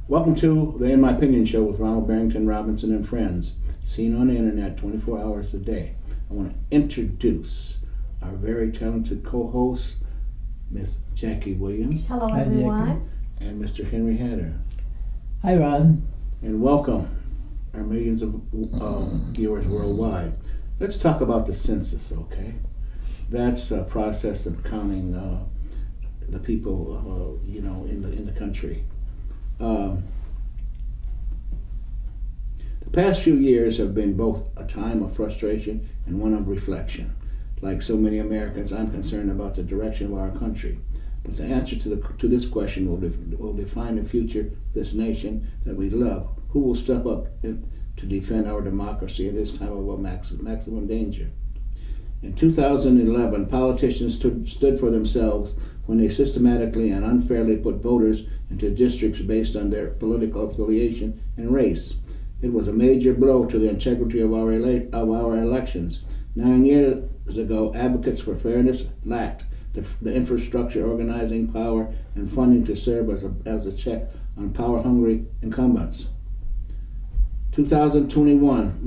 Welcome to the In My Opinion show with Ronald, Barrington, Robinson, and friends, seen on the internet 24 hours a day. I want to introduce our very talented co-host, Miss Jackie Williams. Hello, Hi, everyone. And Mr. Henry Hatter. Hi, Ron. And welcome our millions of viewers worldwide. Let's talk about the census, okay? That's a process of counting the people, in the country. The past few years have been both a time of frustration and one of reflection. Like so many Americans, I'm concerned about the direction of our country. But the answer to this question will define the future of this nation that we love. Who will step up to defend our democracy in this time of maximum danger? In 2011, politicians stood for themselves when they systematically and unfairly put voters into districts based on their political affiliation and race. It was a major blow to the integrity of our elections. 9 years ago, advocates for fairness lacked the infrastructure, organizing power, and funding to serve as a check on power-hungry incumbents. 2021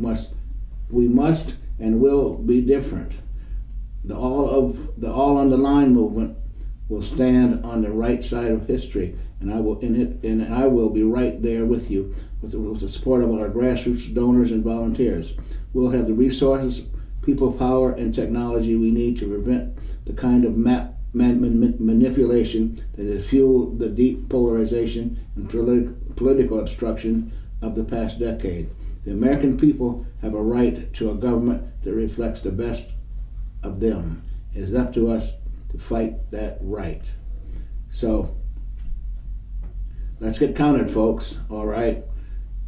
we must and will be different. The All on the Line movement will stand on the right side of history, and I will be right there with you with the support of our grassroots donors and volunteers. We'll have the resources, people power, and technology we need to prevent the kind of manipulation that has fueled the deep polarization and political obstruction of the past decade. The American people have a right to a government that reflects the best of them. It is up to us to fight that right. So, let's get counted, folks, all right?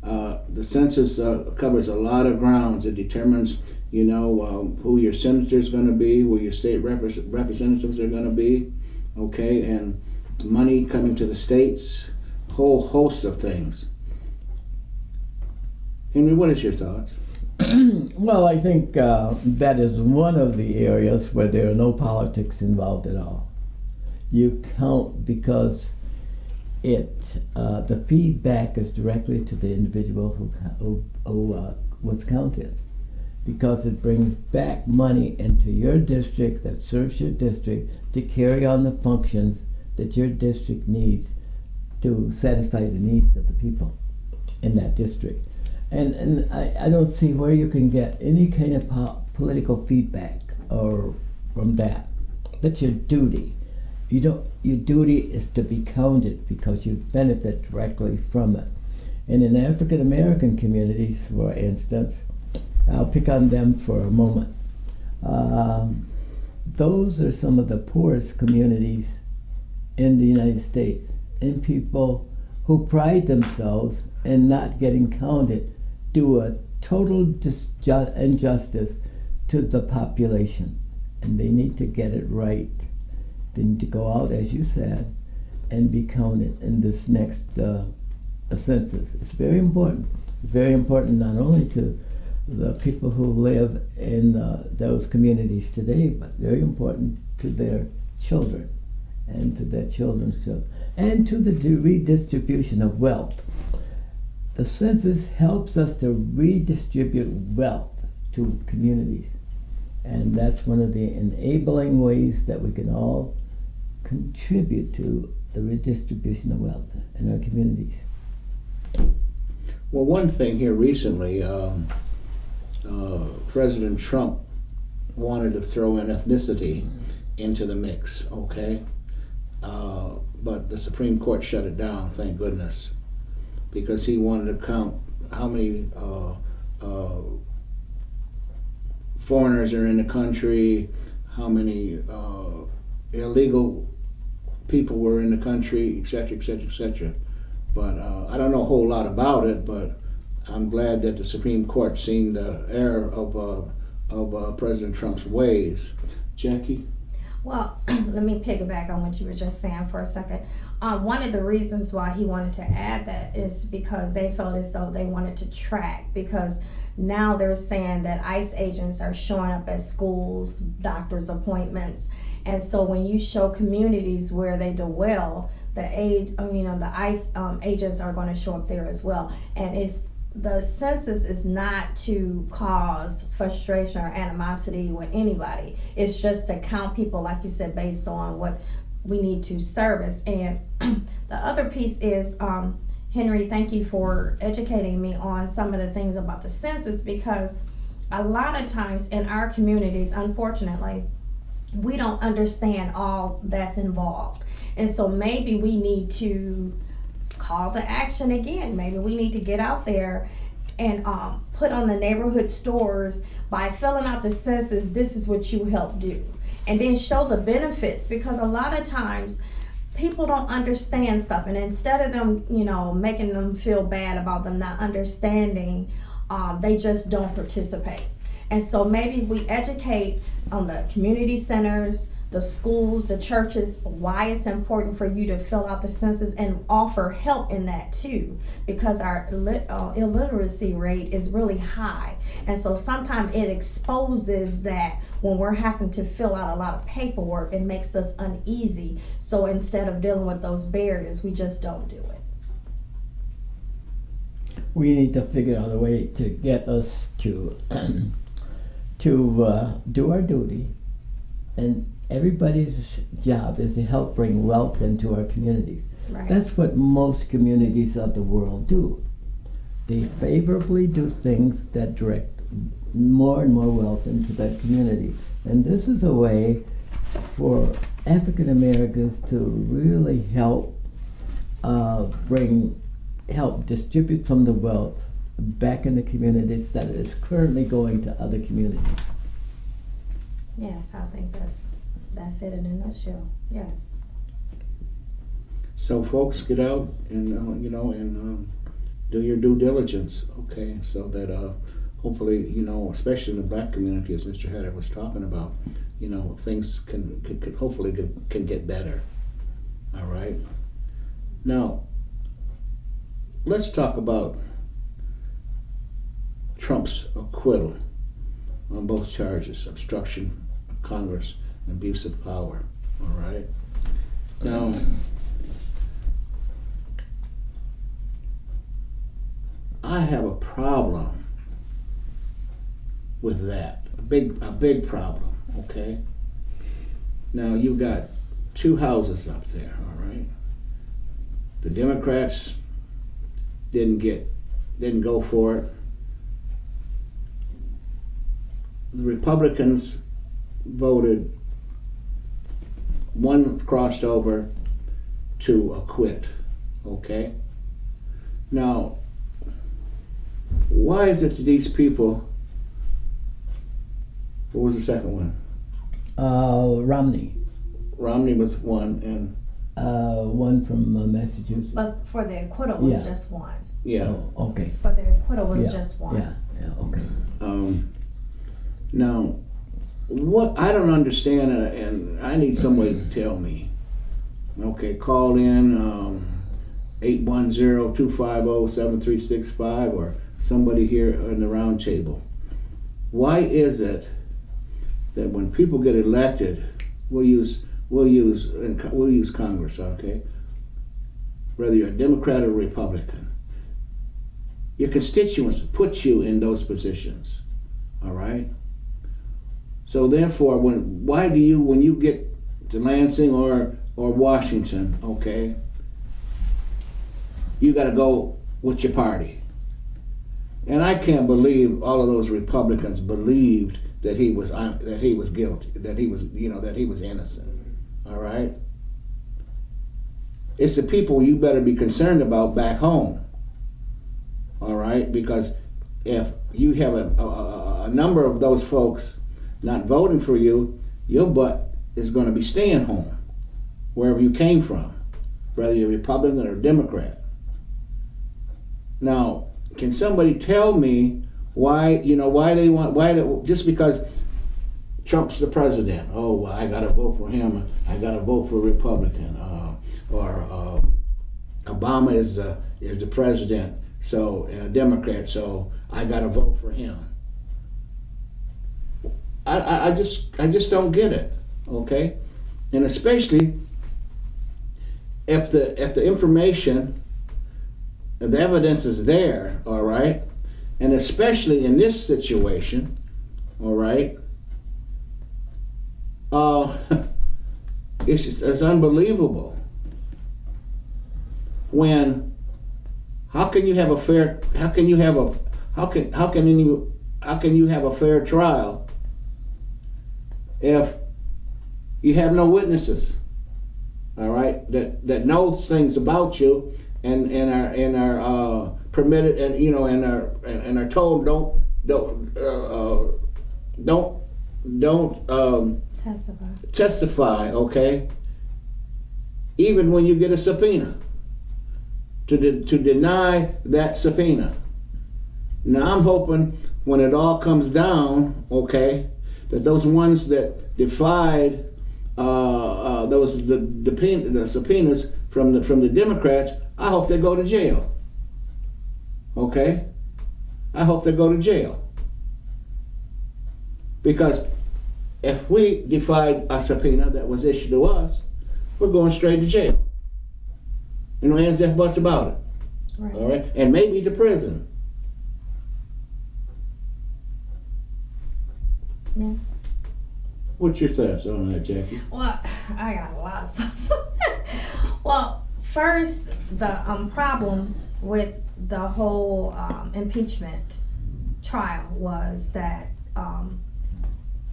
The census covers a lot of grounds. It determines, who your senator's going to be, who your state representatives are going to be, okay, and money coming to the states, a whole host of things. Henry, what is your thoughts? Well, I think that is one of the areas where there are no politics involved at all. You count because the feedback is directly to the individual who was counted, because it brings back money into your district that serves your district to carry on the functions that your district needs to satisfy the needs of the people in that district. And I don't see where you can get any kind of political feedback or from that. That's your duty. Your duty is to be counted because you benefit directly from it. And in African American communities, for instance, I'll pick on them for a moment. Those are some of the poorest communities in the United States, and people who pride themselves in not getting counted do a total injustice to the population, and they need to get it right. They need to go out, as you said, and be counted in this next census. It's very important. It's very important not only to the people who live in those communities today, but very important to their children and to their children's children, and to the redistribution of wealth. The census helps us to redistribute wealth to communities, and that's one of the enabling ways that we can all contribute to the redistribution of wealth in our communities. Well, one thing here recently, President Trump wanted to throw in ethnicity into the mix, okay? But the Supreme Court shut it down, thank goodness, because he wanted to count how many foreigners are in the country, how many illegal people were in the country, etc., etc., etc. But I don't know a whole lot about it, but I'm glad that the Supreme Court seen the error of President Trump's ways. Jackie? Well, let me piggyback on what you were just saying for a second. One of the reasons why he wanted to add that is because they felt as though they wanted to track, because now they're saying that ICE agents are showing up at schools, doctor's appointments, and so when you show communities where they dwell, the ICE agents are going to show up there as well. And the census is not to cause frustration or animosity with anybody. It's just to count people, like you said, based on what we need to service. And the other piece is, Henry, thank you for educating me on some of the things about the census, because a lot of times in our communities, unfortunately, we don't understand all that's involved. And so maybe we need to call to action again. Maybe we need to get out there and put on the neighborhood stores, by filling out the census, this is what you help do. And then show the benefits, because a lot of times people don't understand stuff, and instead of them, making them feel bad about them not understanding, they just don't participate. And so maybe we educate on the community centers, the schools, the churches, why it's important for you to fill out the census, and offer help in that too, because our illiteracy rate is really high. And so sometimes it exposes that when we're having to fill out a lot of paperwork, it makes us uneasy. So instead of dealing with those barriers, we just don't do it. We need to figure out a way to get us to do our duty, and everybody's job is to help bring wealth into our communities. Right. That's what most communities of the world do. They favorably do things that direct more and more wealth into that community. And this is a way for African Americans to really help distribute some of the wealth back in the communities that is currently going to other communities. Yes, I think that's it in a nutshell. Yes. So folks, get out and do your due diligence, okay? So that hopefully, especially in the black community, as Mr. Hatter was talking about, things can hopefully can get better. All right. Now, let's talk about Trump's acquittal on both charges: obstruction of Congress and abuse of power. All right. Now, I have a problem with that. A big problem. Okay. Now you've got two houses up there. All right. The Democrats didn't go for it. The Republicans voted, one crossed over to acquit, okay? Now, why is it that these people, what was the second one? Romney. Romney was one, and one from Massachusetts. But for the acquittal was just one. yeah. Oh, okay. For the acquittal was just one. Yeah, okay. Now, what I don't understand, and I need somebody to tell me. Okay, call in 810-250-7365 or somebody here in the round table. Why is it that when people get elected, we'll use Congress, okay? Whether you're a Democrat or Republican, your constituents put you in those positions, all right? So therefore, when you get to Lansing or Washington, okay, you got to go with your party. And I can't believe all of those Republicans believed that he was guilty, that he was innocent. All right. It's the people you better be concerned about back home. All right, because if you have a number of those folks not voting for you, your butt is going to be staying home, wherever you came from, whether you're Republican or Democrat. Now, can somebody tell me just because Trump's the president, oh, well, I got to vote for him, I got to vote for a Republican, or Obama is the president, so and a Democrat, so I got to vote for him. I just don't get it, okay? And especially if the information, the evidence is there, all right, and especially in this situation, all right, it's unbelievable. When how can you have a fair trial if you have no witnesses, all right, that know things about you and are permitted and are told don't testify, okay, even when you get a subpoena, to deny that subpoena. Now I'm hoping when it all comes down, okay, that those ones that defied the subpoenas from the Democrats, I hope they go to jail. Okay? I hope they go to jail. Because if we defied a subpoena that was issued to us, we're going straight to jail. No ands, ifs, buts about it. Right. All right? And maybe to prison. Yeah. What's your thoughts on that, Jackie? Well, I got a lot of thoughts on that. Well, first, the problem with the whole impeachment trial was that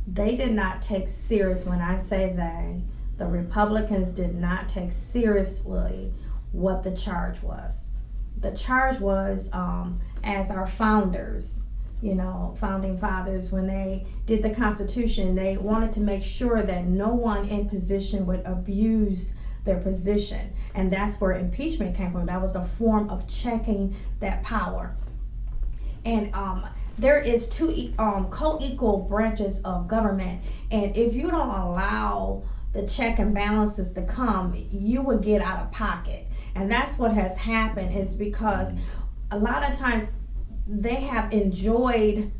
they did not take serious. When I say they, the Republicans did not take seriously what the charge was. The charge was, as our founders, founding fathers, when they did the Constitution, they wanted to make sure that no one in position would abuse their position. And that's where impeachment came from. That was a form of checking that power. And there is two co-equal branches of government. And if you don't allow the check and balances to come, you will get out of pocket. And that's what has happened, is because a lot of times they have enjoyed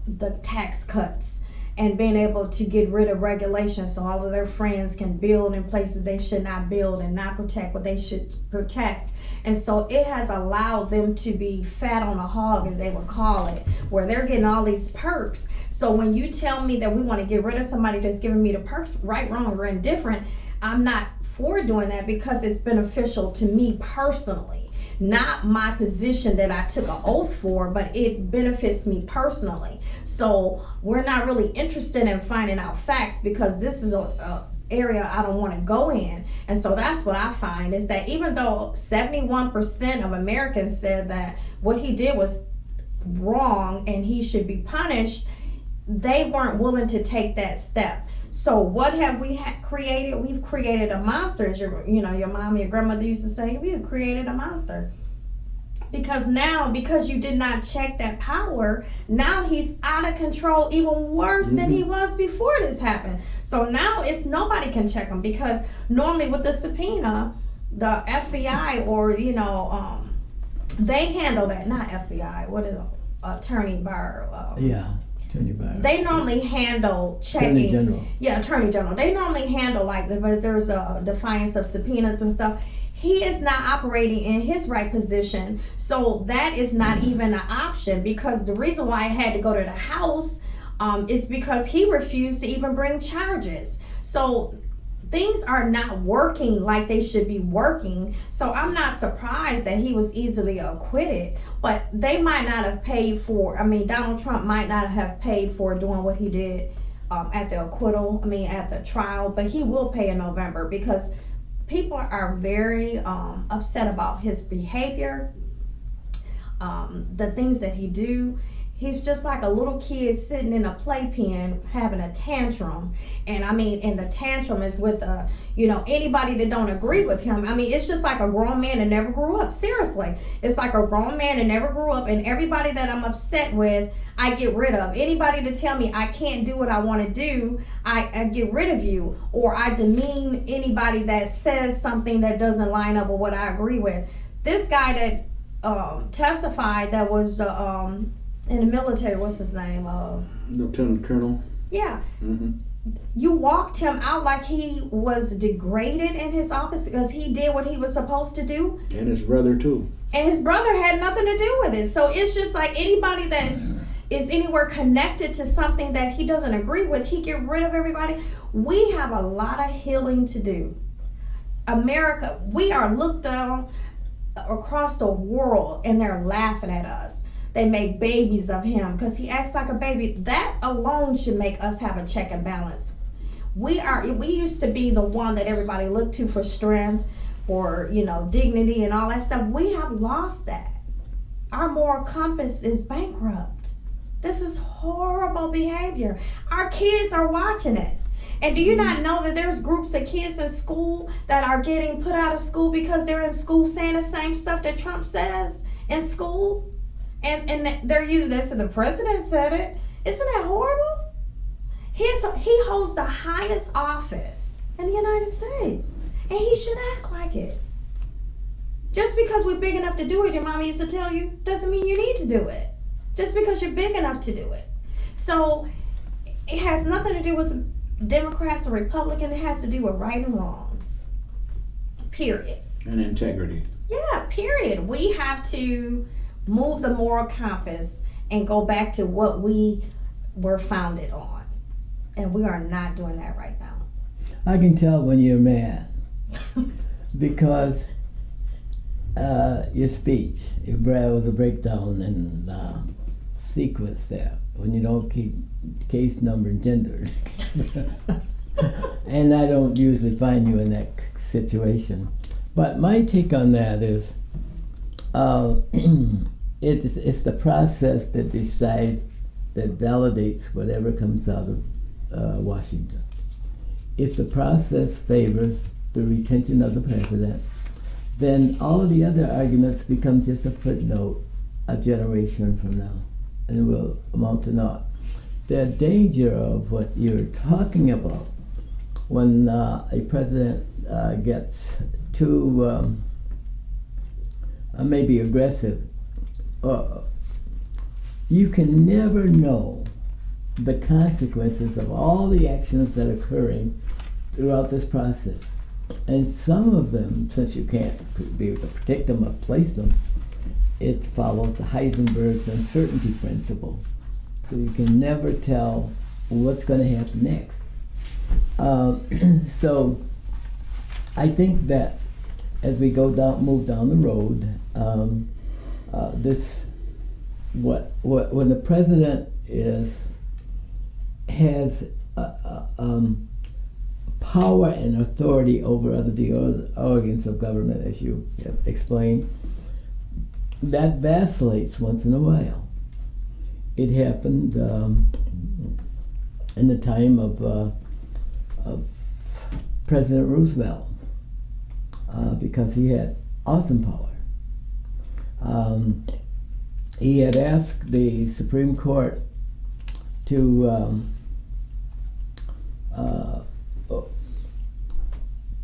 the tax cuts and being able to get rid of regulations so all of their friends can build in places they should not build and not protect what they should protect. And so it has allowed them to be fat on a hog, as they would call it, where they're getting all these perks. So when you tell me that we want to get rid of somebody that's giving me the perks, right, wrong, or indifferent, I'm not for doing that, because it's beneficial to me personally. Not my position that I took an oath for, but it benefits me personally. So we're not really interested in finding out facts, because this is a area I don't want to go in. And so that's what I find, is that even though 71% of Americans said that what he did was wrong and he should be punished, they weren't willing to take that step. So what have we created? We've created a monster. As your mom, your grandmother used to say, we have created a monster. Because you did not check that power, now he's out of control, even worse than he was before this happened. So now nobody can check him, because normally with the subpoena, the FBI or they handle that. Not FBI. What is it? Attorney Barr? Attorney Barr. They normally handle checking. Attorney General. Yeah, Attorney General. They normally handle, like, if there's a defiance of subpoenas and stuff. He is not operating in his right position, so that is not even an option, because the reason why it had to go to the House is because he refused to even bring charges. So things are not working like they should be working. So I'm not surprised that he was easily acquitted, but they might not have paid for, Donald Trump might not have paid for doing what he did at the at the trial, but he will pay in November, because people are very upset about his behavior, the things that he do. He's just like a little kid sitting in a playpen having a tantrum. And and the tantrum is with anybody that don't agree with him. It's just like a grown man that never grew up. Seriously. It's like a grown man that never grew up, and everybody that I'm upset with, I get rid of. Anybody to tell me I can't do what I want to do, I get rid of you. Or I demean anybody that says something that doesn't line up with what I agree with. This guy that testified, that was in the military, what's his name? Lieutenant Colonel. Yeah. Mm-hmm. You walked him out like he was degraded in his office because he did what he was supposed to do. And his brother too. And his brother had nothing to do with it. So it's just like anybody that is anywhere connected to something that he doesn't agree with, he get rid of everybody. We have a lot of healing to do. America, we are looked down across the world and they're laughing at us. They make babies of him because he acts like a baby. That alone should make us have a check and balance. We used to be the one that everybody looked to for strength, for dignity and all that stuff. We have lost that. Our moral compass is bankrupt. This is horrible behavior. Our kids are watching it. And do you not know that there's groups of kids in school that are getting put out of school because they're in school saying the same stuff that Trump says in school? And they're using this, and the president said it. Isn't that horrible? He holds the highest office in the United States, and he should act like it. Just because we're big enough to do it, your mama used to tell you, doesn't mean you need to do it. Just because you're big enough to do it. So it has nothing to do with Democrats or Republicans. It has to do with right and wrong. Period. And integrity. Yeah, period. We have to move the moral compass and go back to what we were founded on. And we are not doing that right now. I can tell when you're mad because your speech, there was a breakdown in sequence there when you don't keep case number and gender. And I don't usually find you in that situation. But my take on that is it's the process that decides, that validates whatever comes out of Washington. If the process favors the retention of the president, then all of the other arguments become just a footnote a generation from now, and will amount to naught. The danger of what you're talking about when a president gets too maybe aggressive, you can never know the consequences of all the actions that are occurring throughout this process. And some of them, since you can't be able to predict them or place them, it follows the Heisenberg's uncertainty principle. So you can never tell what's going to happen next. So I think that as we move down the road, when the president has power and authority over the organs of government, as you have explained, that vacillates once in a while. It happened in the time of President Roosevelt, because he had awesome power. He had asked the Supreme Court to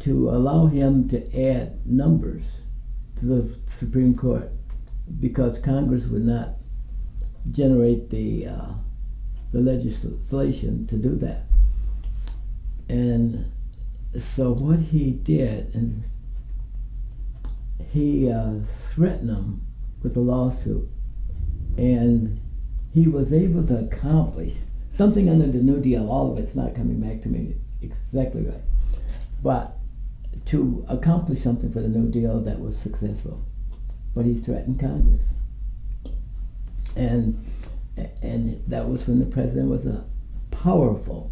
allow him to add numbers to the Supreme Court because Congress would not generate the legislation to do that. And so what he did is he threatened them with a lawsuit, and he was able to accomplish something under the New Deal. All of it's not coming back to me exactly right, but to accomplish something for the New Deal that was successful. But he threatened Congress, and that was when the president was a powerful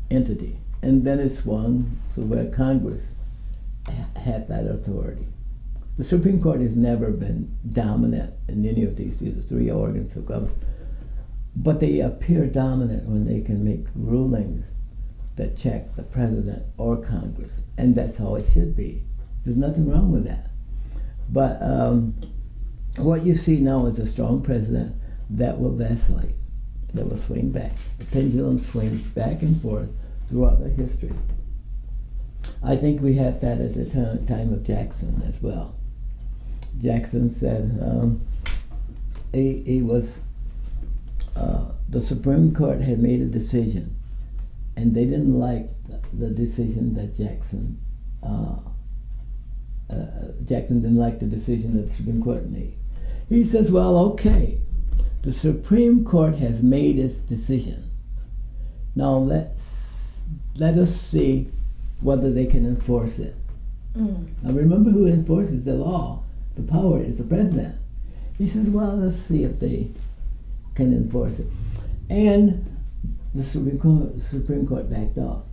entity, and then it swung to where Congress had that authority. The Supreme Court has never been dominant in any of these three organs of government, but they appear dominant when they can make rulings that check the president or Congress, and that's how it should be. There's nothing wrong with that. But what you see now is a strong president that will vacillate, that will swing back. The pendulum swings back and forth throughout the history. I think we had that at the time of Jackson as well. Jackson said he was, the Supreme Court had made a decision and they didn't like the decision that Jackson didn't like the decision that the Supreme Court made. He says, well, okay, the Supreme Court has made its decision. Now let us see whether they can enforce it. Now remember who enforces the law. The power is the president. He says, well, let's see if they can enforce it. And the Supreme Court backed off.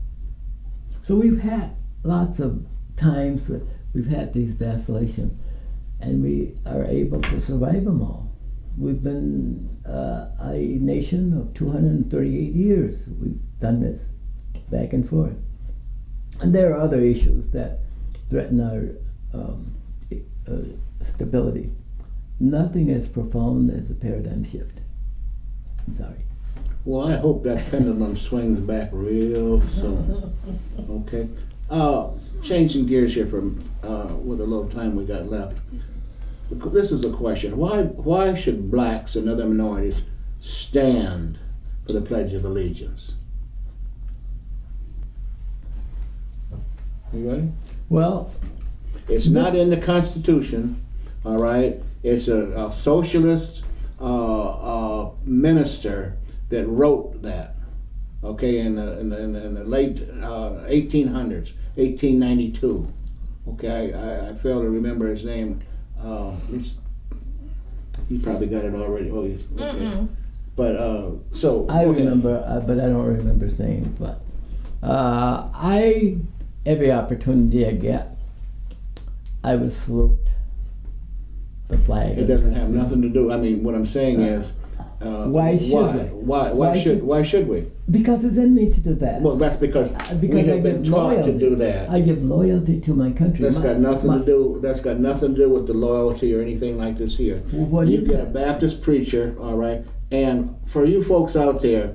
So we've had lots of times that we've had these vacillations, and we are able to survive them all. We've been a nation of 238 years. We've done this back and forth. And there are other issues that threaten our stability. Nothing as profound as a paradigm shift. I'm sorry. Well, I hope that pendulum swings back real soon. Okay. Changing gears here from with a little time we got left. This is a question. Why should blacks and other minorities stand for the Pledge of Allegiance? You ready? Well, it's not in the Constitution, all right? It's a socialist minister that wrote that, okay, in the late 1800s, 1892. Okay, I fail to remember his name. You probably got it already. Oh, yes. Okay. But so I remember, but I don't remember his name. But every opportunity I get, I would salute the flag. It doesn't have nothing to do. I mean, what I'm saying is, why should we? Because it's in me to do that. Well, that's because we have been taught to do that. I give loyalty to my country. That's got nothing to do. That's got nothing to do with the loyalty or anything like this here. Well, you get a Baptist preacher, all right, and for you folks out there,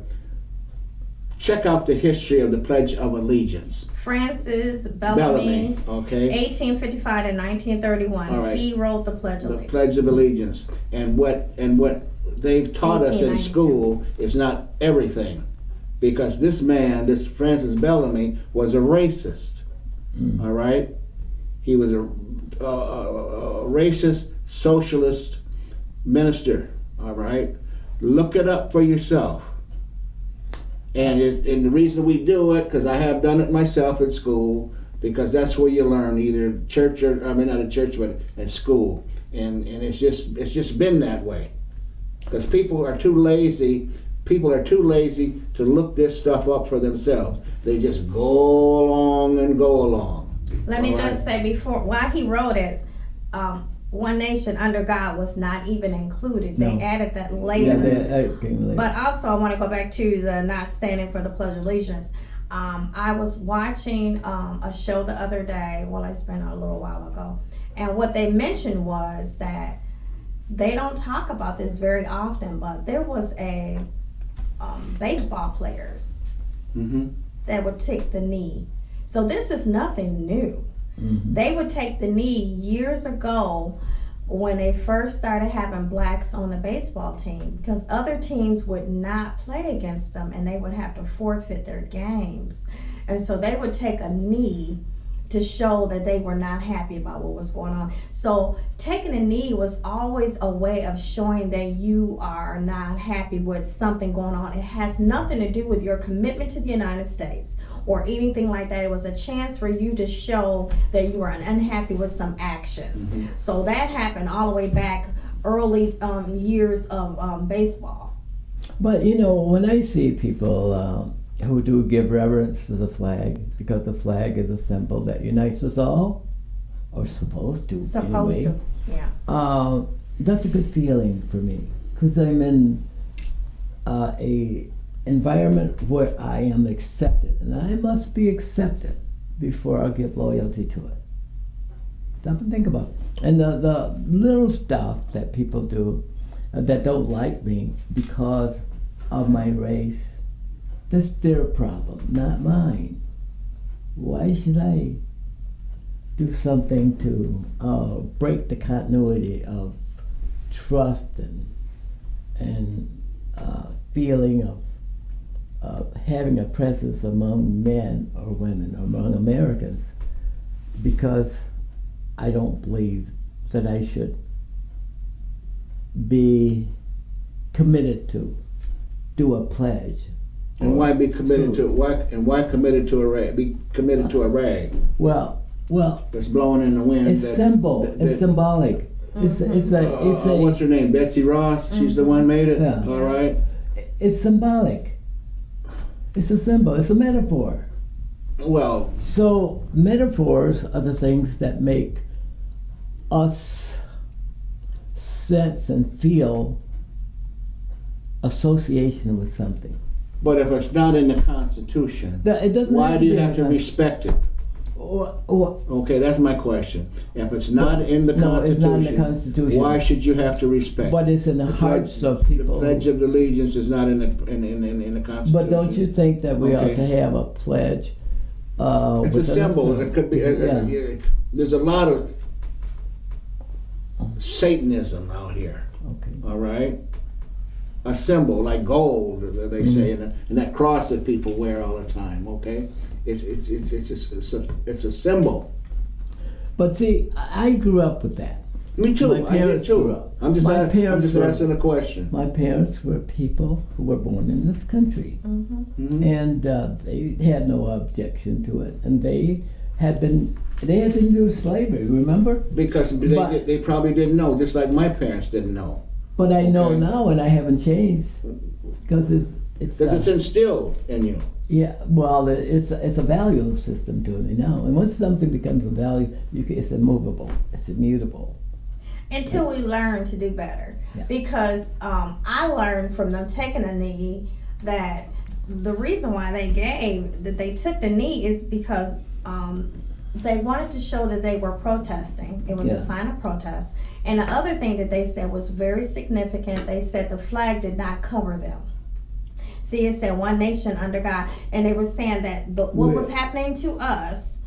check out the history of the Pledge of Allegiance. Francis Bellamy, okay, 1855 to 1931. All right. He wrote the Pledge of Allegiance. The Pledge of Allegiance, and what they've taught us in school is not everything, because this man, this Francis Bellamy, was a racist. All right, he was a racist socialist minister. All right, look it up for yourself. And the reason we do it, because I have done it myself at school, because that's where you learn, either church or, I mean, not at church, but at school. And it's just been that way. Because people are too lazy to look this stuff up for themselves. They just go along. Let me just say before, while he wrote it, One Nation Under God was not even included. They added that later. Yeah, but also, I want to go back to the not standing for the Pledge of Allegiance. I was watching a show the other day, well, it's been a little while ago, and what they mentioned was that they don't talk about this very often, but there was a baseball players that would take the knee. So this is nothing new. They would take the knee years ago when they first started having blacks on the baseball team, because other teams would not play against them and they would have to forfeit their games. And so they would take a knee to show that they were not happy about what was going on. So taking a knee was always a way of showing that you are not happy with something going on. It has nothing to do with your commitment to the United States or anything like that. It was a chance for you to show that you were unhappy with some actions. So that happened all the way back early years of baseball. But you know, when I see people who do give reverence to the flag, because the flag is a symbol that unites us all, or supposed to anyway. Yeah. That's a good feeling for me, because I'm in a environment where I am accepted, and I must be accepted before I'll give loyalty to it. Stop and think about it. And the little stuff that people do that don't like me because of my race, that's their problem, not mine. Why should I do something to break the continuity of trust and feeling having a presence among men or women or among Americans, because I don't believe that I should be committed to do a pledge. And why be committed to why committed to a rag? Be committed to a rag Well, that's blowing in the wind. it's it's symbolic. It's a what's her name? Betsy Ross. She's the one made it. Yeah. All right. It's symbolic. It's a symbol. It's a metaphor. Well, So metaphors are the things that make us sense and feel association with something. but if it's not in the Constitution, It doesn't. why have do to you be have in to the respect it? Or, Okay, that's my question. If it's not in the no, Constitution, it's not in the Constitution. why should you have to respect? but it's in the hearts of people. The Pledge of Allegiance is not in the Constitution. But don't you think that we ought Okay. to have a pledge? It's a with symbol. us? It could be. Yeah. There's a lot of Satanism out here. Okay. All right, a symbol like gold, they say, and that cross that people wear all the time. Okay, it's a symbol. But see, I grew up with that. Me too. My I did parents too. grew up. I'm just My parents were- asking a question. My parents were people who were born in this country, Mhm. and they had no objection to it, and they had been through slavery. Remember? Because But- they probably didn't know, just like my parents didn't know. But I know Okay. now, and I haven't changed because it's Because it's instilled in you. yeah. Well, it's a value system to me now, and once something becomes a value, it's immovable. It's immutable. Until we learn to do better. Yeah. Because I learned from them taking a knee that the reason why they took the knee is because they wanted to show that they were protesting. It was Yeah. a sign of protest. And the other thing that they said was very significant. They said the flag did not cover them. See, it said one nation under God. And they were saying that what was happening to us,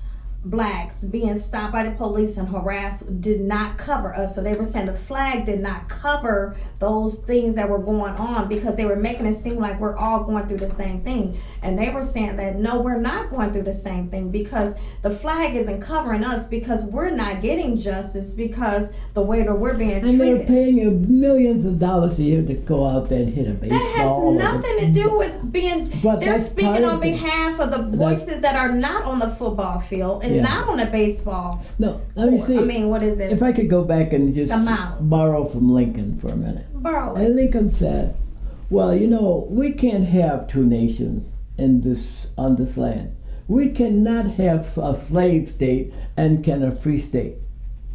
blacks, being stopped by the police and harassed, did not cover us. So they were saying the flag did not cover those things that were going on, because they were making it seem like we're all going through the same thing. And they were saying that no, we're not going through the same thing, because the flag isn't covering us, because we're not getting justice because the way that we're being And they're treated. paying you millions of dollars a year to go out there and hit a baseball. That has nothing to do with being. But They're that's speaking part on of it. behalf of the voices that are not on the football field and Yeah. not on the baseball. No, let me court. see. I mean, what is it? If I could go back and just The mouth. borrow from Lincoln for a minute. Borrow it. And Lincoln said, well, we can't have two nations on this land. We cannot have a slave state and a free state.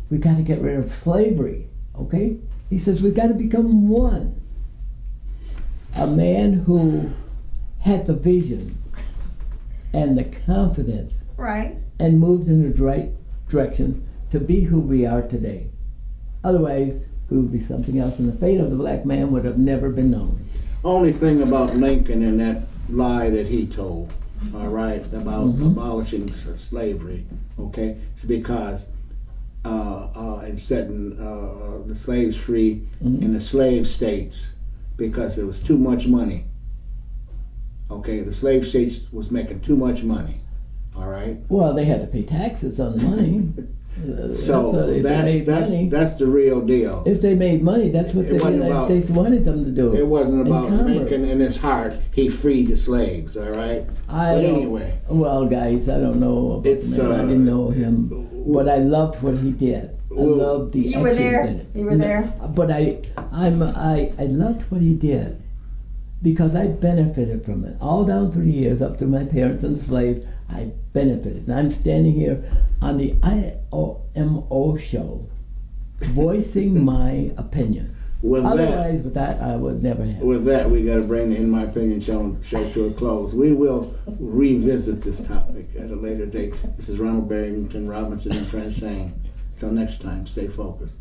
We got to get rid of slavery, okay? He says we got to become one. A man who had the vision and the confidence Right. and moved in the right direction to be who we are today. Otherwise, we would be something else, and the fate of the black man would have never been known. Only thing about Lincoln and that lie that he told, all right, about abolishing slavery, okay, it's because and setting the slaves free in the slave states, because there was too much money. Okay, the slave states was making too much money. All right. Well, they had to pay taxes on the money. So if they made money, that's the real deal. if they made money, that's what It the wasn't United about- States wanted them to do. It wasn't in about commerce. Lincoln in his heart. He freed the slaves. All right. But anyway, Well, guys, I don't know about It's, the man. I didn't know him, but I loved what he did. I Well, loved the You were actions there? in it. You were there? But I loved what he did because I benefited from it all down through the years, up to my parents and the slaves. I benefited, and I'm standing here on the IOMO show, voicing my opinion. Otherwise, with that, I would never have. With that, we got to bring the In My Opinion show to a close. We will revisit this topic at a later date. This is Ronald, Barrington, Robinson, and Friends saying, until next time, stay focused.